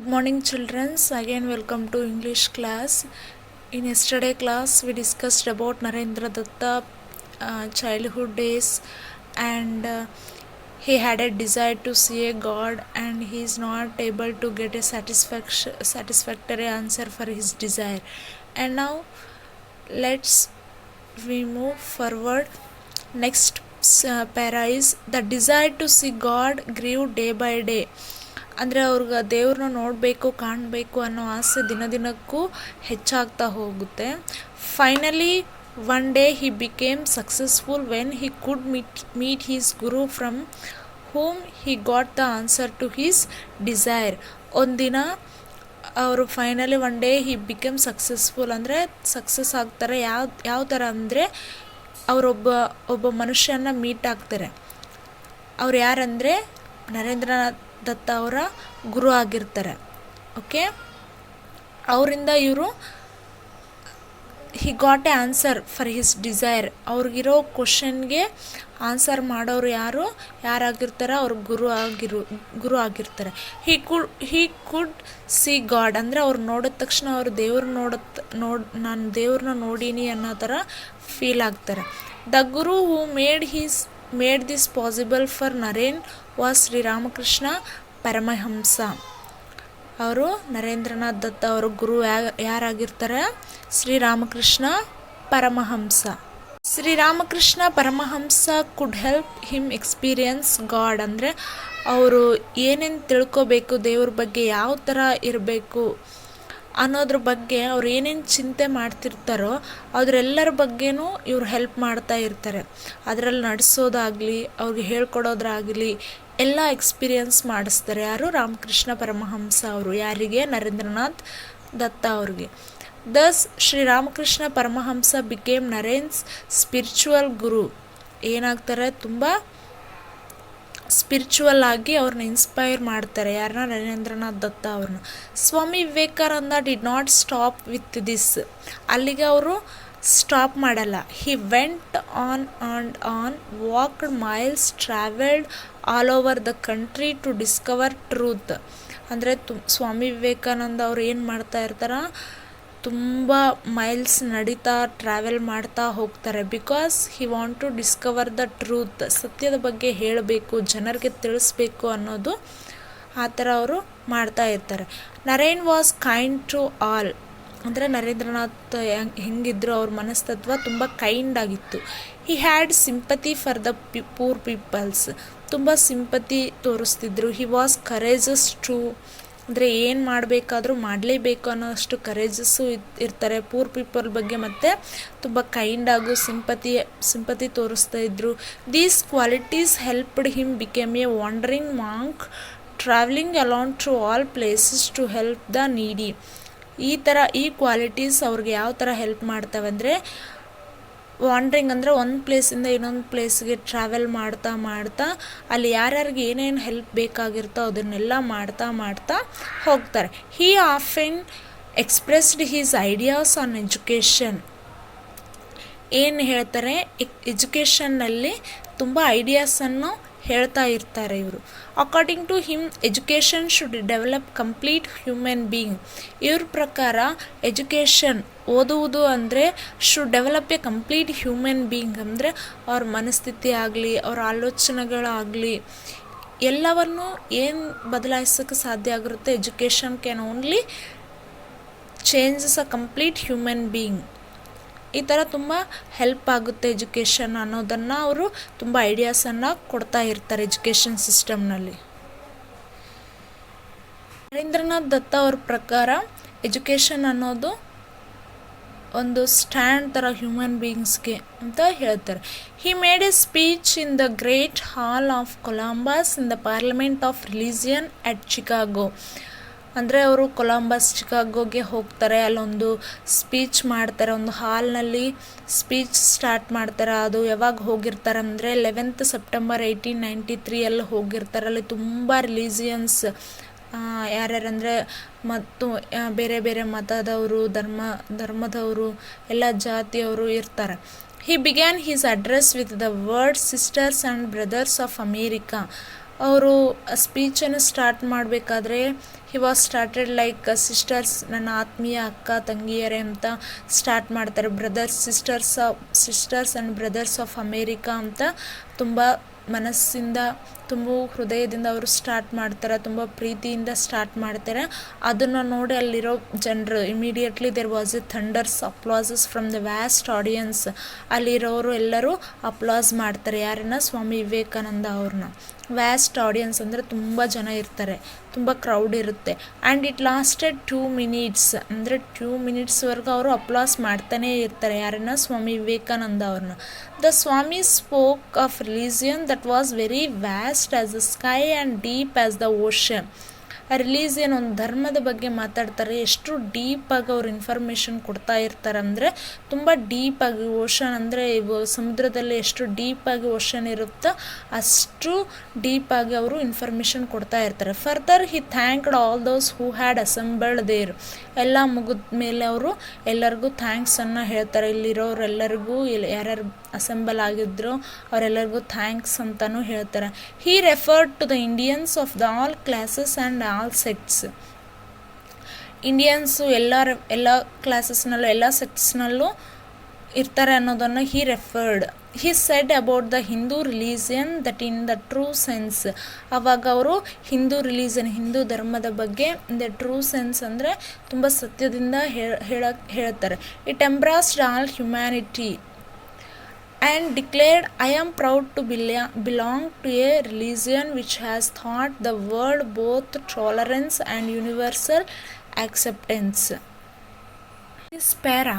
Good morning, children. Again, welcome to English class. In yesterday class, we discussed about Narendra Datta childhood days, and he had a desire to see a God, and he is not able to get a satisfactory answer for his desire. And now, we move forward. Next para is the desire to see God grew day by day. ಅಂದರೆ ಅವ್ರಿಗೆ ದೇವ್ರನ್ನ ನೋಡಬೇಕು, ಕಾಣಬೇಕು ಅನ್ನೋ ಆಸೆ ದಿನದಿನಕ್ಕೂ ಹೆಚ್ಚಾಗ್ತಾ ಹೋಗುತ್ತೆ. Finally one day he became successful when he could meet his guru from whom he got the answer to his desire. ಒಂದಿನ ಅವರು finally one day he became successful ಅಂದರೆ ಸಕ್ಸಸ್ ಆಗ್ತಾರೆ. ಯಾವ ಥರ ಅಂದರೆ ಅವರೊಬ್ಬ ಮನುಷ್ಯನ ಮೀಟ್ ಆಗ್ತಾರೆ. ಅವ್ರು ಯಾರಂದರೆ ನರೇಂದ್ರನಾಥ್ ದತ್ತ ಅವರ ಗುರು ಆಗಿರ್ತಾರೆ. ಓಕೆ, ಅವರಿಂದ ಇವರು he got a answer for his desire. ಅವ್ರಿಗಿರೋ ಕ್ವಶನ್ಗೆ ಆನ್ಸರ್ ಮಾಡೋರು ಯಾರಾಗಿರ್ತಾರೆ, ಅವ್ರ ಗುರು ಆಗಿರ್ತಾರೆ. ಹಿ ಕುಡ್ ಸಿ ಗಾಡ್ ಅಂದರೆ ಅವ್ರು ನೋಡಿದ ತಕ್ಷಣ ಅವ್ರು ನಾನು ದೇವ್ರನ್ನ ನೋಡೀನಿ ಅನ್ನೋ ಥರ ಫೀಲ್ ಆಗ್ತಾರೆ. The Guru who made this possible for Naren was Sri Ramakrishna Paramahamsa. ಅವರು ನರೇಂದ್ರನಾಥ್ ದತ್ತ ಅವರ ಗುರು ಯಾರಾಗಿರ್ತಾರೆ, Sri Ramakrishna Paramahamsa. Sri Ramakrishna Paramahamsa could help him experience god ಅಂದರೆ ಅವರು ಏನೇನು ತಿಳ್ಕೋಬೇಕು, ದೇವ್ರ ಬಗ್ಗೆ ಯಾವ ಥರ ಇರಬೇಕು ಅನ್ನೋದ್ರ ಬಗ್ಗೆ ಅವ್ರು ಏನೇನು ಚಿಂತೆ ಮಾಡ್ತಿರ್ತಾರೋ ಅದರೆಲ್ಲರ ಬಗ್ಗೆನೂ ಇವ್ರು ಹೆಲ್ಪ್ ಮಾಡ್ತಾ ಇರ್ತಾರೆ. ಅದರಲ್ಲಿ ನಡೆಸೋದಾಗಲಿ, ಅವ್ರಿಗೆ ಹೇಳ್ಕೊಡೋದ್ರಾಗಲಿ ಎಲ್ಲ ಎಕ್ಸ್ಪೀರಿಯನ್ಸ್ ಮಾಡಿಸ್ತಾರೆ. ಯಾರು? ರಾಮಕೃಷ್ಣ ಪರಮಹಂಸ ಅವರು. ಯಾರಿಗೆ? ನರೇಂದ್ರನಾಥ್ ದತ್ತ ಅವ್ರಿಗೆ. ದಸ್ ಶ್ರೀರಾಮಕೃಷ್ಣ ಪರಮಹಂಸ ಬಿಕೇಮ್ ನರೇನ್ಸ್ ಸ್ಪಿರಿಚುವಲ್ ಗುರು. ಏನಾಗ್ತಾರೆ? ತುಂಬ ಸ್ಪಿರಿಚುವಲ್ ಆಗಿ ಅವ್ರನ್ನ ಇನ್ಸ್ಪೈರ್ ಮಾಡ್ತಾರೆ. ಯಾರನ್ನ? ನರೇಂದ್ರನಾಥ್ ದತ್ತ ಅವ್ರನ್ನ. Swami Vivekananda did not stop with this. ಅಲ್ಲಿಗೆ ಅವರು ಸ್ಟಾಪ್ ಮಾಡಲ್ಲ. He went on and on, walked miles, travelled all over the country to discover truth. ಅಂದರೆ ಸ್ವಾಮಿ ವಿವೇಕಾನಂದ ಅವ್ರು ಏನು ಮಾಡ್ತಾ ಇರ್ತಾರೆ, ತುಂಬ ಮೈಲ್ಸ್ ನಡೀತಾ ಟ್ರಾವೆಲ್ ಮಾಡ್ತಾ ಹೋಗ್ತಾರೆ. Because he want to discover the truth. ಸತ್ಯದ ಬಗ್ಗೆ ಹೇಳಬೇಕು, ಜನರಿಗೆ ತಿಳಿಸ್ಬೇಕು ಅನ್ನೋದು ಆ ಥರ ಅವರು ಮಾಡ್ತಾ ಇರ್ತಾರೆ. Naren was kind to all. ಅಂದರೆ ನರೇಂದ್ರನಾಥ್ ಹೆಂಗಿದ್ರು, ಅವ್ರ ಮನಸ್ತತ್ವ ತುಂಬ ಕೈಂಡ್ ಆಗಿತ್ತು. He had sympathy for the poor peoples. ತುಂಬ ಸಿಂಪತಿ ತೋರಿಸ್ತಿದ್ರು. ಹಿ ವಾಸ್ ಕರೇಜಸ್ ಟು, ಅಂದರೆ ಏನು ಮಾಡಬೇಕಾದ್ರೂ ಮಾಡಲೇಬೇಕು ಅನ್ನೋಷ್ಟು ಕರೇಜಸ್ಸು ಇರ್ತಾರೆ ಪೂರ್ ಪೀಪಲ್ ಬಗ್ಗೆ. ಮತ್ತು ತುಂಬ ಕೈಂಡಾಗು ಸಿಂಪತಿ ತೋರಿಸ್ತಾ ಇದ್ರು. These qualities helped him became a wandering monk, travelling along to all places to help the needy. ಈ ಕ್ವಾಲಿಟೀಸ್ ಅವ್ರಿಗೆ ಯಾವ ಥರ ಹೆಲ್ಪ್ ಮಾಡ್ತವೆ ಅಂದರೆ, ವಾಂಡ್ರಿಂಗ್ ಅಂದರೆ ಒಂದು ಪ್ಲೇಸಿಂದ ಇನ್ನೊಂದು ಪ್ಲೇಸ್ಗೆ ಟ್ರಾವೆಲ್ ಮಾಡ್ತಾ ಅಲ್ಲಿ ಯಾರ್ಯಾರಿಗೆ ಏನೇನು ಹೆಲ್ಪ್ ಬೇಕಾಗಿರ್ತೋ ಅದನ್ನೆಲ್ಲ ಮಾಡ್ತಾ ಹೋಗ್ತಾರೆ. He often expressed his ideas on education. ಏನು ಹೇಳ್ತಾರೆ, ಎಜುಕೇಷನ್ನಲ್ಲಿ ತುಂಬ ಐಡಿಯಾಸನ್ನು ಹೇಳ್ತಾ ಇರ್ತಾರೆ ಇವರು. According to him education should develop complete human being. ಇವ್ರ ಪ್ರಕಾರ ಎಜುಕೇಷನ್, ಓದುವುದು ಅಂದರೆ should develop a complete human being. ಅಂದರೆ ಅವ್ರ ಮನಸ್ಥಿತಿ ಆಗಲಿ, ಅವ್ರ ಆಲೋಚನೆಗಳಾಗಲಿ ಎಲ್ಲವನ್ನು ಏನು ಬದಲಾಯಿಸೋಕ್ಕೆ ಸಾಧ್ಯ ಆಗಿರುತ್ತೆ, education can only changes a complete human being. ಈ ಥರ ತುಂಬ ಹೆಲ್ಪ್ ಆಗುತ್ತೆ ಎಜುಕೇಷನ್ ಅನ್ನೋದನ್ನು ಅವರು ತುಂಬ ಐಡಿಯಾಸನ್ನು ಕೊಡ್ತಾ ಇರ್ತಾರೆ ಎಜುಕೇಷನ್ ಸಿಸ್ಟಮ್ನಲ್ಲಿ. ನರೇಂದ್ರನಾಥ್ ದತ್ತ ಅವ್ರ ಪ್ರಕಾರ ಎಜುಕೇಷನ್ ಅನ್ನೋದು ಒಂದು ಸ್ಟ್ಯಾಂಡ್ ಥರ ಹ್ಯೂಮನ್ ಬೀಯಿಂಗ್ಸ್ಗೆ ಅಂತ ಹೇಳ್ತಾರೆ. He made A speech in the great hall of Columbus in the parliament of religion at Chicago. ಅಂದರೆ ಅವರು ಕೊಲಂಬಸ್ ಚಿಕಾಗೋಗೆ ಹೋಗ್ತಾರೆ, ಅಲ್ಲೊಂದು ಸ್ಪೀಚ್ ಮಾಡ್ತಾರೆ, ಒಂದು ಹಾಲ್ನಲ್ಲಿ ಸ್ಪೀಚ್ ಸ್ಟಾರ್ಟ್ ಮಾಡ್ತಾರೆ. ಅದು ಯಾವಾಗ ಹೋಗಿರ್ತಾರೆ ಅಂದರೆ 11th ಸೆಪ್ಟೆಂಬರ್ 1893 ಹೋಗಿರ್ತಾರೆ. ಅಲ್ಲಿ ತುಂಬ ರಿಲಿಜಿಯನ್ಸ್ ಯಾರ್ಯಾರಂದರೆ ಮತ್ತು ಬೇರೆ ಬೇರೆ ಮತದವರು, ಧರ್ಮದವರು, ಎಲ್ಲ ಜಾತಿಯವರು ಇರ್ತಾರೆ. He began his address with the word sisters and brothers of America. ಅವರು ಸ್ಪೀಚನ್ನು ಸ್ಟಾರ್ಟ್ ಮಾಡಬೇಕಾದ್ರೆ he he was started like sisters, ನನ್ನ ಆತ್ಮೀಯ ಅಕ್ಕ ತಂಗಿಯರೇ ಅಂತ ಸ್ಟಾರ್ಟ್ ಮಾಡ್ತಾರೆ. Sisters and brothers of America ಅಂತ ತುಂಬ ಮನಸ್ಸಿಂದ ತುಂಬ ಹೃದಯದಿಂದ ಅವರು ಸ್ಟಾರ್ಟ್ ಮಾಡ್ತಾರೆ, ತುಂಬ ಪ್ರೀತಿಯಿಂದ ಸ್ಟಾರ್ಟ್ ಮಾಡ್ತಾರೆ. ಅದನ್ನು ನೋಡಿ ಅಲ್ಲಿರೋ ಜನರು immediately there was a thunders applauses from the vast audience. ಅಲ್ಲಿರೋರು ಎಲ್ಲರೂ ಅಪ್ಲಾಸ್ ಮಾಡ್ತಾರೆ. ಯಾರನ್ನ? ಸ್ವಾಮಿ ವಿವೇಕಾನಂದ ಅವ್ರನ್ನ. ವ್ಯಾಸ್ಟ್ ಆಡಿಯನ್ಸ್ ಅಂದರೆ ತುಂಬ ಜನ ಇರ್ತಾರೆ, ತುಂಬ ಕ್ರೌಡ್ ಇರುತ್ತೆ. ಆ್ಯಂಡ್ ಇಟ್ ಲಾಸ್ಟೆಡ್ 2 minutes, ಅಂದರೆ 2 minutesವರೆಗೂ ಅವರು ಅಪ್ಲಾಸ್ ಮಾಡ್ತಾನೇ ಇರ್ತಾರೆ. ಯಾರನ್ನ? ಸ್ವಾಮಿ ವಿವೇಕಾನಂದ ಅವ್ರನ್ನ. The Swami spoke of religion that was very vast as the sky and deep as the ocean. Religion, ಒಂದು ಧರ್ಮದ ಬಗ್ಗೆ ಮಾತಾಡ್ತಾರೆ. ಎಷ್ಟು ಡೀಪಾಗಿ ಅವ್ರು ಇನ್ಫಾರ್ಮೇಷನ್ ಕೊಡ್ತಾ ಇರ್ತಾರೆ ಅಂದರೆ ತುಂಬ ಡೀಪಾಗಿ. ಓಷನ್ ಅಂದರೆ ಸಮುದ್ರದಲ್ಲಿ ಎಷ್ಟು ಡೀಪಾಗಿ ಓಷನ್ ಇರುತ್ತೋ ಅಷ್ಟು ಡೀಪಾಗಿ ಅವರು ಇನ್ಫಾರ್ಮೇಷನ್ ಕೊಡ್ತಾ ಇರ್ತಾರೆ. Further he thanked all those who had assembled there. ಎಲ್ಲ ಮುಗಿದ ಮೇಲೆ ಅವರು ಎಲ್ಲರಿಗೂ ಥ್ಯಾಂಕ್ಸನ್ನು ಹೇಳ್ತಾರೆ. ಇಲ್ಲಿರೋರೆಲ್ಲರಿಗೂ ಯಾರ್ಯಾರು ಅಸೆಂಬಲ್ ಆಗಿದ್ರು ಅವರೆಲ್ಲರಿಗೂ ಥ್ಯಾಂಕ್ಸ್ ಅಂತಲೂ ಹೇಳ್ತಾರೆ. He referred to the Indians of the all classes and all sects. Indians ಎಲ್ಲ ಕ್ಲಾಸಸ್ನಲ್ಲೂ ಎಲ್ಲ ಸೆಕ್ಟ್ಸ್ನಲ್ಲೂ ಇರ್ತಾರೆ ಅನ್ನೋದನ್ನು he referred. He said about the Hindu religion that in the true sense. ಆವಾಗ ಅವರು ಹಿಂದೂ ರಿಲಿಜನ್, ಹಿಂದೂ ಧರ್ಮದ ಬಗ್ಗೆ ದ ಟ್ರೂ ಸೆನ್ಸ್ ಅಂದರೆ ತುಂಬ ಸತ್ಯದಿಂದ ಹೇಳ್ತಾರೆ. It embraced all humanity and declared, I am proud to belong to a religion which has taught the world both tolerance and universal acceptance. This para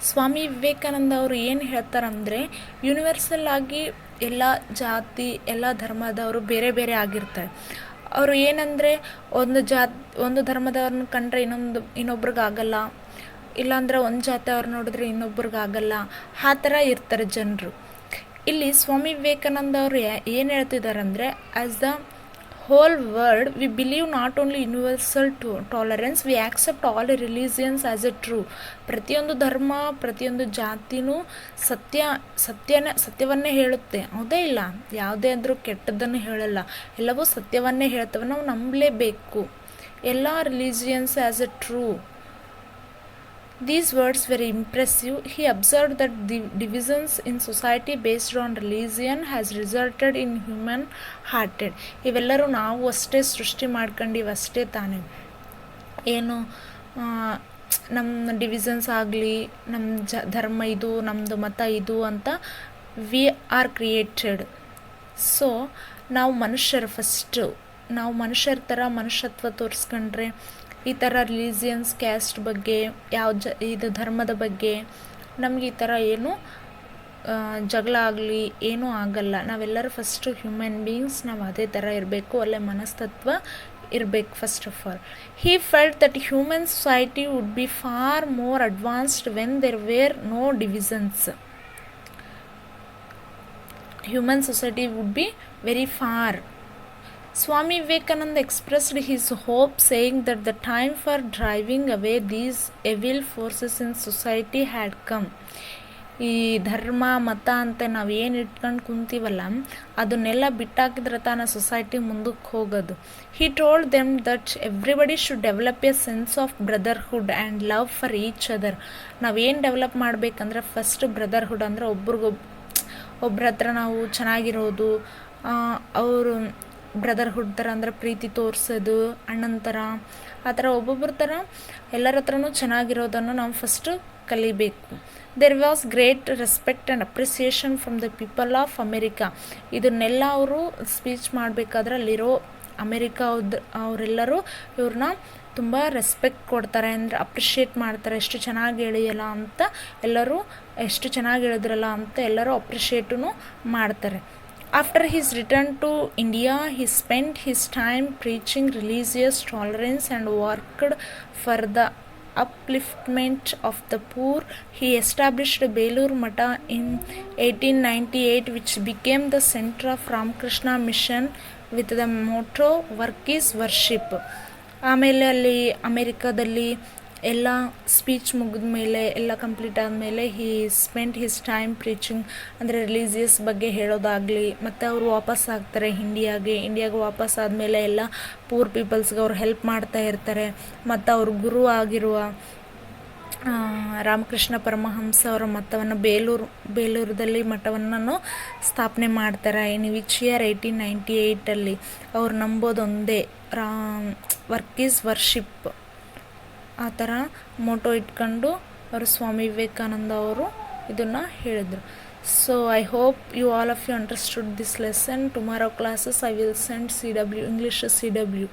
Swami Vivekananda ಅವರು ಏನು ಹೇಳ್ತಾರಂದರೆ, ಯೂನಿವರ್ಸಲ್ ಆಗಿ ಎಲ್ಲ ಜಾತಿ ಎಲ್ಲ ಧರ್ಮದವರು ಬೇರೆ ಬೇರೆ ಆಗಿರ್ತಾರೆ. ಅವರು ಏನಂದರೆ ಒಂದು ಧರ್ಮದವ್ರನ್ನ ಕಂಡ್ರೆ ಇನ್ನೊಬ್ರಿಗಾಗಲ್ಲ, ಇಲ್ಲಾಂದರೆ ಒಂದು ಜಾತಿ ಅವ್ರು ನೋಡಿದ್ರೆ ಇನ್ನೊಬ್ರಿಗಾಗಲ್ಲ, ಆ ಥರ ಇರ್ತಾರೆ ಜನರು. ಇಲ್ಲಿ ಸ್ವಾಮಿ ವಿವೇಕಾನಂದ ಅವರು ಏನು ಹೇಳ್ತಿದ್ದಾರೆ ಅಂದರೆ, as the whole world we believe not only universal tolerance, we accept all religions as a true. ಪ್ರತಿಯೊಂದು ಧರ್ಮ ಪ್ರತಿಯೊಂದು ಜಾತಿನೂ ಸತ್ಯವನ್ನೇ ಹೇಳುತ್ತೆ, ಹೌದೇ ಇಲ್ಲ? ಯಾವುದೇ ಅಂದರೂ ಕೆಟ್ಟದ್ದನ್ನು ಹೇಳಲ್ಲ, ಎಲ್ಲವೂ ಸತ್ಯವನ್ನೇ ಹೇಳ್ತವೆ. ನಾವು ನಂಬಲೇಬೇಕು ಎಲ್ಲ religions as a true. These words were impressive. He observed that the divisions in society based on religion has resulted in human hearted. ಇವೆಲ್ಲರೂ ನಾವು ಅಷ್ಟೇ ಸೃಷ್ಟಿ ಮಾಡ್ಕೊಂಡಿವಿ ಅಷ್ಟೇ ತಾನೇ. ಏನು ನಮ್ಮ ಡಿವಿಷನ್ಸ್ ಆಗಲಿ, ನಮ್ಮ ಧರ್ಮ ಇದು, ನಮ್ಮದು ಮತ ಇದು ಅಂತ ವಿ ಆರ್ ಕ್ರಿಯೇಟೆಡ್. ಸೊ ನಾವು ಮನುಷ್ಯರು ಫಸ್ಟು, ನಾವು ಮನುಷ್ಯರ ಥರ ಮನುಷ್ಯತ್ವ ತೋರಿಸ್ಕೊಂಡ್ರೆ ಈ ಥರ ರಿಲಿಜಿಯನ್ಸ್, ಕ್ಯಾಸ್ಟ್ ಬಗ್ಗೆ, ಇದು ಧರ್ಮದ ಬಗ್ಗೆ ನಮಗೆ ಈ ಥರ ಏನು ಜಗಳ ಆಗಲಿ ಏನೂ ಆಗಲ್ಲ. ನಾವೆಲ್ಲರೂ ಫಸ್ಟು ಹ್ಯೂಮನ್ ಬೀಯಿಂಗ್ಸ್, ನಾವು ಅದೇ ಥರ ಇರಬೇಕು, ಒಳ್ಳೆ ಮನಸ್ತತ್ವ ಇರಬೇಕು first of all. He felt that human society would be far more advanced when there were no divisions. Human society would be very far. Swami Vivekananda expressed his hope, saying that the time for driving away these evil forces in society had come. ಈ ಧರ್ಮ ಮತ ಅಂತ ನಾವು ಏನು ಇಟ್ಕೊಂಡು ಕುಂತೀವಲ್ಲ ಅದನ್ನೆಲ್ಲ ಬಿಟ್ಟಾಕಿದ್ರೆ ತಾನ society ಮುಂದಕ್ಕೆ ಹೋಗೋದು. He told them that everybody should develop A sense of brotherhood and love for each other. ನಾವೇನು ಡೆವಲಪ್ ಮಾಡಬೇಕಂದ್ರೆ ಫಸ್ಟ್ ಬ್ರದರ್ಹುಡ್ ಅಂದರೆ ಒಬ್ರ ಹತ್ರ ನಾವು ಚೆನ್ನಾಗಿರೋದು, ಅವರು ಬ್ರದರ್ಹುಡ್ ಥರ ಅಂದರೆ ಪ್ರೀತಿ ತೋರಿಸೋದು, ಅಣ್ಣನ ಥರ ಆ ಥರ ಒಬ್ಬೊಬ್ಬರ ಥರ ಎಲ್ಲರ ಹತ್ರನೂ ಚೆನ್ನಾಗಿರೋದನ್ನು ನಾವು ಫಸ್ಟು ಕಲಿಬೇಕು. There was great respect and appreciation from the people of America. ಇದನ್ನೆಲ್ಲ ಅವರು ಸ್ಪೀಚ್ ಮಾಡಬೇಕಾದ್ರೆ ಅಲ್ಲಿರೋ ಅಮೇರಿಕಾ ಅವರೆಲ್ಲರೂ ಇವ್ರನ್ನ ತುಂಬ ರೆಸ್ಪೆಕ್ಟ್ ಕೊಡ್ತಾರೆ, ಅಂದರೆ ಅಪ್ರಿಷಿಯೇಟ್ ಮಾಡ್ತಾರೆ. ಎಷ್ಟು ಚೆನ್ನಾಗಿ ಹೇಳಿಯಲ್ಲ ಅಂತ ಎಲ್ಲರೂ, ಎಷ್ಟು ಚೆನ್ನಾಗಿ ಹೇಳಿದ್ರಲ್ಲ ಅಂತ ಎಲ್ಲರೂ ಅಪ್ರಿಷಿಯೇಟೂ ಮಾಡ್ತಾರೆ. After his return to India, he spent his time preaching religious tolerance and worked for the upliftment of the poor. He established Belur Mata in 1898, which became the center of Ramakrishna Mission with the motto "Work is Worship." ಆಮೇಲೆ ಅಲ್ಲಿ ಅಮೇರಿಕಾದಲ್ಲಿ ಎಲ್ಲ speech ಮುಗಿದ ಮೇಲೆ ಎಲ್ಲ complete ಆದಮೇಲೆ ಹಿ spend his time preaching, ಅಂದರೆ religious ಬಗ್ಗೆ ಹೇಳೋದಾಗಲಿ, ಮತ್ತು ಅವರು ವಾಪಸ್ ಆಗ್ತಾರೆ ಇಂಡಿಯಾಗೆ ವಾಪಸ್ ಆದಮೇಲೆ ಎಲ್ಲ ಪೂರ್ ಪೀಪಲ್ಸ್ಗೆ ಅವ್ರು ಹೆಲ್ಪ್ ಮಾಡ್ತಾ ಇರ್ತಾರೆ. ಮತ್ತು ಅವ್ರ ಗುರು ಆಗಿರುವ ರಾಮಕೃಷ್ಣ ಪರಮಹಂಸ ಅವರ ಮಠವನ್ನು ಬೇಲೂರದಲ್ಲಿ ಮಠವನ್ನು ಸ್ಥಾಪನೆ ಮಾಡ್ತಾರೆ. ಇನ್ ವಿಚ್ ಇಯರ್ 1898 ಅವ್ರು ನಂಬೋದೊಂದೇ, ವರ್ಕ್ ಈಸ್ ವರ್ಷಿಪ್, ಆ ಥರ ಮೋಟೋ ಇಟ್ಕೊಂಡು ಅವರು ಸ್ವಾಮಿ ವಿವೇಕಾನಂದ ಅವರು ಇದನ್ನು ಹೇಳಿದರು. So I hope you all of you understood this lesson. Tomorrow classes I will send CW English CW.